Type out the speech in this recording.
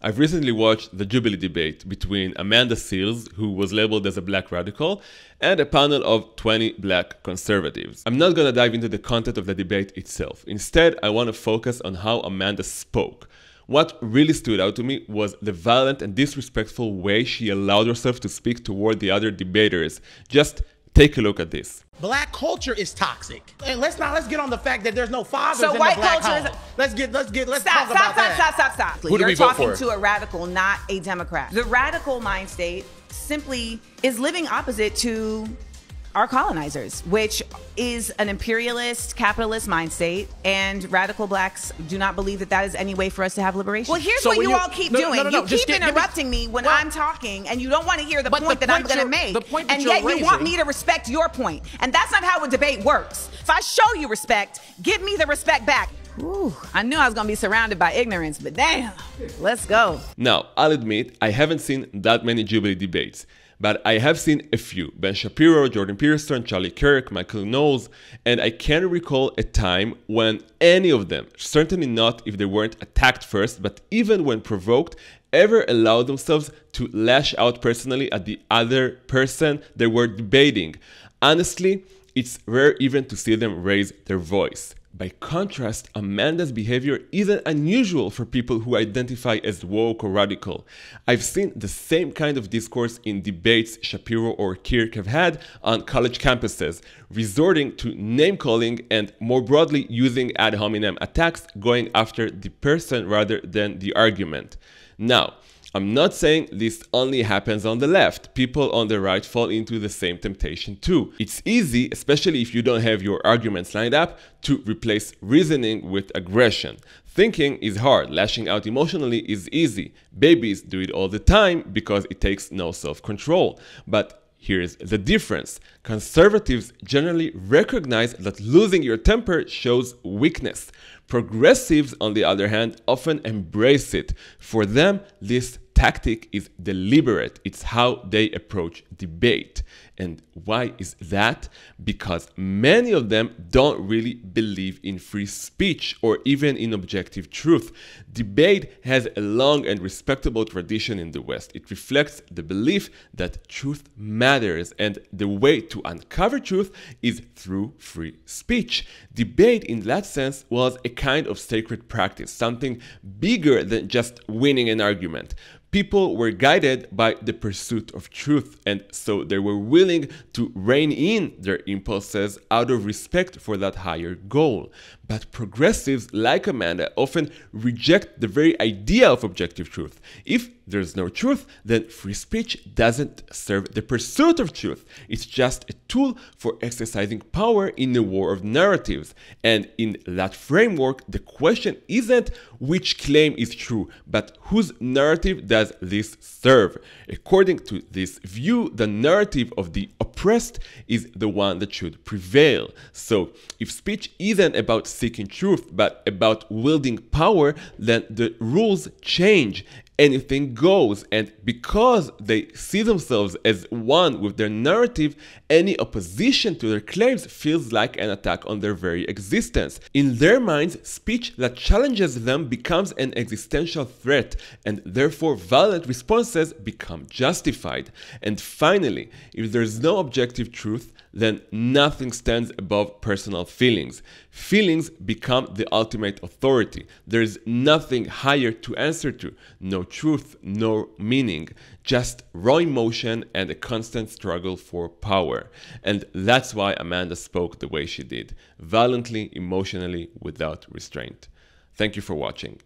I've recently watched the Jubilee debate between Amanda Seales, who was labeled as a black radical, and a panel of 20 black conservatives. I'm not gonna dive into the content of the debate itself. Instead, I want to focus on how Amanda spoke. What really stood out to me was the violent and disrespectful way she allowed herself to speak toward the other debaters. Just take a look at this. Black culture is toxic. And let's get on the fact that there's no fathers in the white black culture home. Let's Stop. Who do we You're vote talking for? to a radical, not a Democrat. The radical mind state simply is living opposite to our colonizers, which is an imperialist, capitalist mind state, and radical blacks do not believe that that is any way for us to have liberation. Well, here's So what when you you- all keep no, doing. no, no, no, You just keep give me- interrupting me when Well- I'm talking, and you don't want to hear the But the point that I'm point going to you're- make. the point that And you're yet you want raising- me to respect your point. And that's not how a debate works. If I show you respect, give me the respect back. Ooh, I knew I was going to be surrounded by ignorance, but damn, let's go. Now, I'll admit, I haven't seen that many Jubilee debates, but I have seen a few. Ben Shapiro, Jordan Peterson, Charlie Kirk, Michael Knowles, and I can't recall a time when any of them, certainly not if they weren't attacked first, but even when provoked, ever allowed themselves to lash out personally at the other person they were debating. Honestly, it's rare even to see them raise their voice. By contrast, Amanda's behavior isn't unusual for people who identify as woke or radical. I've seen the same kind of discourse in debates Shapiro or Kirk have had on college campuses, resorting to name-calling and more broadly using ad hominem attacks going after the person rather than the argument. Now, I'm not saying this only happens on the left. People on the right fall into the same temptation too. It's easy, especially if you don't have your arguments lined up, to replace reasoning with aggression. Thinking is hard, lashing out emotionally is easy. Babies do it all the time because it takes no self-control. But here's the difference. Conservatives generally recognize that losing your temper shows weakness. Progressives, on the other hand, often embrace it. For them, this tactic is deliberate. It's how they approach debate. And why is that? Because many of them don't really believe in free speech or even in objective truth. Debate has a long and respectable tradition in the West. It reflects the belief that truth matters, and the way to uncover truth is through free speech. Debate, in that sense, was a kind of sacred practice, something bigger than just winning an argument. People were guided by the pursuit of truth, and so they were willing to rein in their impulses out of respect for that higher goal. But progressives like Amanda often reject the very idea of objective truth. If there's no truth, then free speech doesn't serve the pursuit of truth. It's just a tool for exercising power in a war of narratives. And in that framework, the question isn't which claim is true, but whose narrative does this serve? According to this view, the narrative of the oppressed is the one that should prevail. So if speech isn't about seeking truth, but about wielding power, then the rules change. Anything goes, and because they see themselves as one with their narrative, any opposition to their claims feels like an attack on their very existence. In their minds, speech that challenges them becomes an existential threat, and therefore violent responses become justified. And finally, if there's no objective truth, then nothing stands above personal feelings. Feelings become the ultimate authority. There is nothing higher to answer to. No truth, no meaning. Just raw emotion and a constant struggle for power. And that's why Amanda spoke the way she did. Violently, emotionally, without restraint. Thank you for watching.